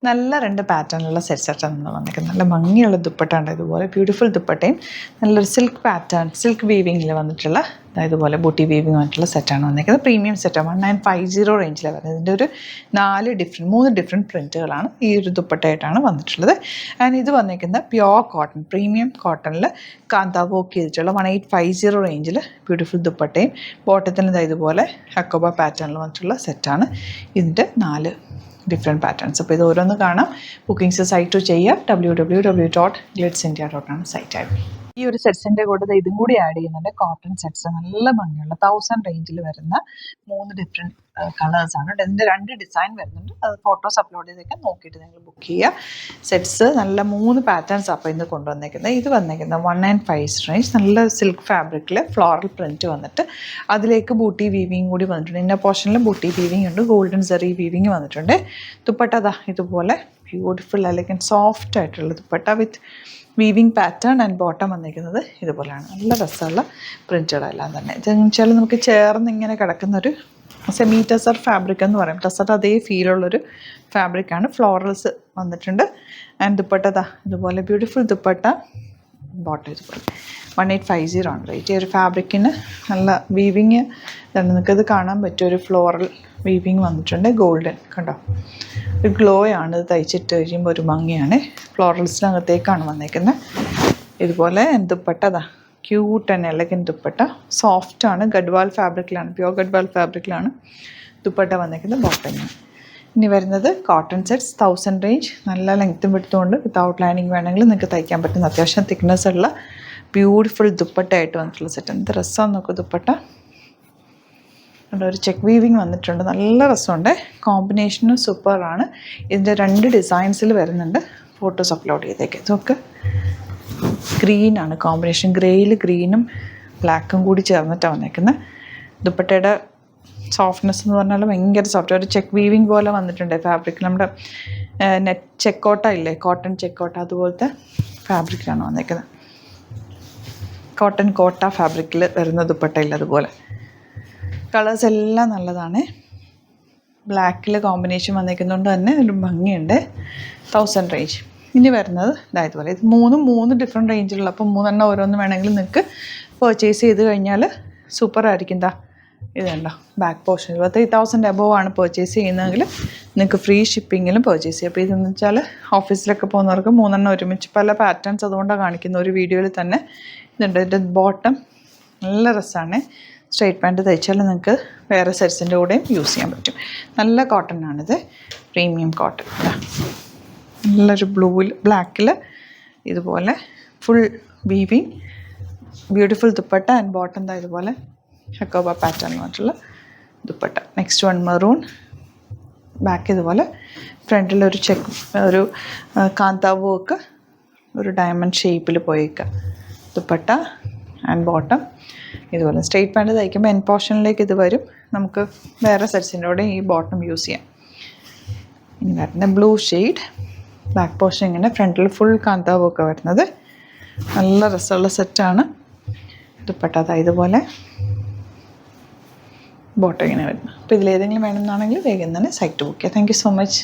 നല്ല 2 പാറ്റേണിലുള്ള സെറ്റാണ് നമ്മൾ വന്നിരിക്കുന്നത്. നല്ല ഭംഗിയുള്ള ദുപ്പട്ട ഇതുപോലെ ബ്യൂട്ടിഫുൾ ദുപ്പട്ടയും നല്ലൊരു സിൽക്ക് പാറ്റേൺ സിൽക്ക് വീവിങ്ങിൽ വന്നിട്ടുള്ള ഇതുപോലെ ബൂട്ടി വീവിങ് വന്നിട്ടുള്ള സെറ്റാണ് വന്നിരിക്കുന്നത്. പ്രീമിയം സെറ്റാണ് 1950 റേഞ്ചിലാണ് വരുന്നത്. ഇതിൻ്റെ ഒരു 3 ഡിഫറെൻറ്റ് പ്രിൻറ്റുകളാണ് ഈ ഒരു ദുപ്പട്ടയായിട്ടാണ് വന്നിട്ടുള്ളത്. ആൻഡ് ഇത് വന്നിരിക്കുന്നത് പ്യോർ കോട്ടൺ പ്രീമിയം കോട്ടണിൽ കാന്ത വർക്ക് ചെയ്തിട്ടുള്ള 1850 റേഞ്ചിൽ ബ്യൂട്ടിഫുൾ ദുപ്പട്ടയും ബോട്ടത്തിന് ഇതുപോലെ ഹക്കോബ പാറ്റേണിൽ വന്നിട്ടുള്ള സെറ്റാണ്. ഇതിൻ്റെ 4 ഡിഫറെൻറ്റ് പാറ്റേൺസ്. അപ്പോൾ ഇത് ഓരോന്ന് കാണാം. ബുക്കിംഗ്സ് സൈറ്റ് ചെയ്യാം. www.glitzindia.com സൈറ്റായിട്ട് ഈ ഒരു സെറ്റ്സിൻ്റെ കൂടെ ഇതും കൂടി ആഡ് ചെയ്യുന്നുണ്ട്. കോട്ടൺ സെറ്റ്സ് നല്ല ഭംഗിയുള്ള 1000 റേഞ്ചിൽ വരുന്ന 3 ഡിഫറെൻറ്റ് കളേഴ്സാണ്. ഇതിൻ്റെ 2 ഡിസൈൻ വരുന്നുണ്ട്. അത് ഫോട്ടോസ് അപ്ലോഡ് ചെയ്തൊക്കെ നോക്കിയിട്ട് നിങ്ങൾ ബുക്ക് ചെയ്യുക. സെറ്റ്സ് നല്ല 3 പാറ്റേൺസ് അപ്പോൾ ഇന്ന് കൊണ്ടുവന്നേക്കുന്നത്. ഇത് വന്നേക്കുന്നത് 195 റേഞ്ച് നല്ല സിൽക്ക് ഫാബ്രിക്കിൽ ഫ്ലോറൽ പ്രിൻറ്റ് വന്നിട്ട് അതിലേക്ക് ബൂട്ടി വീവിങ് കൂടി വന്നിട്ടുണ്ട്. ഇന്ന പോർഷനിൽ ബൂട്ടി വീവിങ് ഉണ്ട്, ഗോൾഡൻ സെറി വീവിങ് വന്നിട്ടുണ്ട്. ദുപ്പട്ട ഇതുപോലെ ബ്യൂട്ടിഫുൾ എലഗൻറ്റ് സോഫ്റ്റ് ആയിട്ടുള്ള ദുപ്പട്ട വിത്ത് വീവിങ് പാറ്റേൺ ആൻഡ് ബോട്ടം വന്നിരിക്കുന്നത് ഇതുപോലെയാണ്. നല്ല രസമുള്ള പ്രിൻറ്റുകളെല്ലാം തന്നെ. ഇതെന്ന് വെച്ചാൽ നമുക്ക് ചേർന്ന് ഇങ്ങനെ കിടക്കുന്നൊരു സെമി ടെസർ ഫാബ്രിക് എന്ന് പറയും. ടെസർ അതേ ഫീലുള്ളൊരു ഫാബ്രിക്കാണ്. ഫ്ലോറൽസ് വന്നിട്ടുണ്ട്. ആൻഡ് ദുപ്പട്ട ഇതുപോലെ ബ്യൂട്ടിഫുൾ ദുപ്പട്ട ബോട്ടം ഇതുപോലെ 1850 ആണ് റേറ്റ്. ഈ ഒരു ഫാബ്രിക്കിന് നല്ല വീവിങ് നിങ്ങൾക്കത് കാണാൻ പറ്റും. ഒരു ഫ്ലോറൽ വീവിങ് വന്നിട്ടുണ്ട്. ഗോൾഡൻ കണ്ടോ, ഒരു ഗ്ലോ ആണ്. ഇത് തയ്ച്ചിട്ട് കഴിയുമ്പോൾ ഒരു ഭംഗിയാണ്. ഫ്ലോറൽസിനകത്തേക്കാണ് വന്നേക്കുന്നത്. ഇതുപോലെ dupatta cute and elegant dupatta സോഫ്റ്റാണ്. ഗഡ്വാൾ ഫാബ്രിക്കിലാണ്, പ്യോർ ഗഡ്വാൾ ഫാബ്രിക്കിലാണ് ദുപ്പട്ട വന്നേക്കുന്നത്. ബോട്ടം ഇനി വരുന്നത് കോട്ടൺ സെറ്റ്സ് 1000 റേഞ്ച്. നല്ല ലെങ്ത്തും വിടുത്തുകൊണ്ട് വിത്തൗട്ട് ലൈനിങ് വേണമെങ്കിൽ നിങ്ങൾക്ക് തയ്ക്കാൻ പറ്റുന്ന അത്യാവശ്യം തിക്നെസ് ഉള്ള ബ്യൂട്ടിഫുൾ ദുപ്പട്ടയായിട്ട് വന്നിട്ടുള്ള സെറ്റ്. എന്ത് രസമാണെന്ന് നോക്കുക ദുപ്പട്ട. ഒരു ചെക്ക് വീവിങ് വന്നിട്ടുണ്ട്. നല്ല രസമുണ്ട്. കോമ്പിനേഷനും സൂപ്പറാണ്. ഇതിൻ്റെ 2 ഡിസൈൻസിൽ വരുന്നുണ്ട്. ഫോട്ടോസ് അപ്ലോഡ് ചെയ്തേക്ക്. ഇതൊക്കെ ഗ്രീനാണ് കോമ്പിനേഷൻ. ഗ്രേയിൽ ഗ്രീനും ബ്ലാക്കും കൂടി ചേർന്നിട്ടാണ് വന്നേക്കുന്നത്. ദുപ്പട്ടയുടെ സോഫ്റ്റ്നെസ് എന്ന് പറഞ്ഞാൽ ഭയങ്കര സോഫ്റ്റ്. ഒരു ചെക്ക് വീവിങ് പോലെ വന്നിട്ടുണ്ട് ഫാബ്രിക്. നമ്മുടെ നെറ്റ് ചെക്കോട്ട ഇല്ലേ, കോട്ടൺ ചെക്കോട്ട, അതുപോലത്തെ ഫാബ്രിക്കിലാണ് വന്നേക്കുന്നത്. കോട്ടൺ കോട്ട ഫാബ്രിക്കിൽ വരുന്ന ദുപ്പട്ടയില്ല അതുപോലെ. കളേഴ്സ് എല്ലാം നല്ലതാണ്. ബ്ലാക്കിൽ കോമ്പിനേഷൻ വന്നിരിക്കുന്നതുകൊണ്ട് തന്നെ ഒരു ഭംഗിയുണ്ട്. 1000 റേഞ്ച്. ഇനി വരുന്നത് ഇതുപോലെ. ഇത് 3 ഡിഫറെൻറ്റ് റേഞ്ചിലുള്ള, അപ്പോൾ 3 ഓരോന്ന് വേണമെങ്കിൽ നിങ്ങൾക്ക് പർച്ചേസ് ചെയ്ത് കഴിഞ്ഞാൽ സൂപ്പറായിരിക്കും. ഇതുണ്ടോ ബാക്ക് പോർഷൻ 30,000 എബോവ് ആണ് പർച്ചേസ് ചെയ്യുന്നതെങ്കിൽ നിങ്ങൾക്ക് ഫ്രീ ഷിപ്പിങ്ങിലും പർച്ചേസ് ചെയ്യാം. അപ്പോൾ ഇതെന്ന് വെച്ചാൽ ഓഫീസിലൊക്കെ പോകുന്നവർക്ക് 3 ഒരുമിച്ച് പല പാറ്റേൺസ് അതുകൊണ്ടാണ് കാണിക്കുന്ന ഒരു വീഡിയോയിൽ തന്നെ ഇതുണ്ട്. ഇതിൻ്റെ ബോട്ടം നല്ല രസമാണ്. സ്ട്രൈറ്റ് പാൻറ്റ് തയ്ച്ചാൽ നിങ്ങൾക്ക് വേറെ സെറ്റ്സിൻ്റെ കൂടെയും യൂസ് ചെയ്യാൻ പറ്റും. നല്ല കോട്ടനാണിത്, പ്രീമിയം കോട്ടൺ. നല്ലൊരു ബ്ലാക്കിൽ ഇതുപോലെ full weaving beautiful dupatta and bottom ഇതുപോലെ ഹക്കോബ പാറ്റേൺ ആയിട്ടുള്ള dupatta. Next one maroon. Back ഇതുപോലെ ഫ്രണ്ടിലൊരു ഒരു കാന്ത വർക്ക് ഒരു ഡയമണ്ട് ഷേപ്പിൽ പോയേക്കുക ദുപ്പട്ട ആൻഡ് ബോട്ടം ഇതുപോലെ. സ്ട്രെയിറ്റ് പാൻറ്റ് തയ്ക്കുമ്പോൾ എൻ പോർഷനിലേക്ക് ഇത് വരും. നമുക്ക് വേറെ സെറ്റ്സിൻ്റെ കൂടെ ഈ ബോട്ടം യൂസ് ചെയ്യാം. ഇനി വരുന്ന ബ്ലൂ ഷെയ്ഡ്. ബാക്ക് പോർഷൻ ഇങ്ങനെ, ഫ്രണ്ടിൽ ഫുൾ കാന്ത വർക്ക് വരുന്നത്. നല്ല രസമുള്ള സെറ്റാണ്. ദുപ്പട്ട ഇതുപോലെ ബോട്ടം ഇങ്ങനെ വരുന്നത്. അപ്പോൾ ഇതിലേതെങ്കിലും വേണമെന്നാണെങ്കിൽ വേഗം തന്നെ സൈറ്റ് ബുക്ക് ചെയ്യാം. Thank you so much.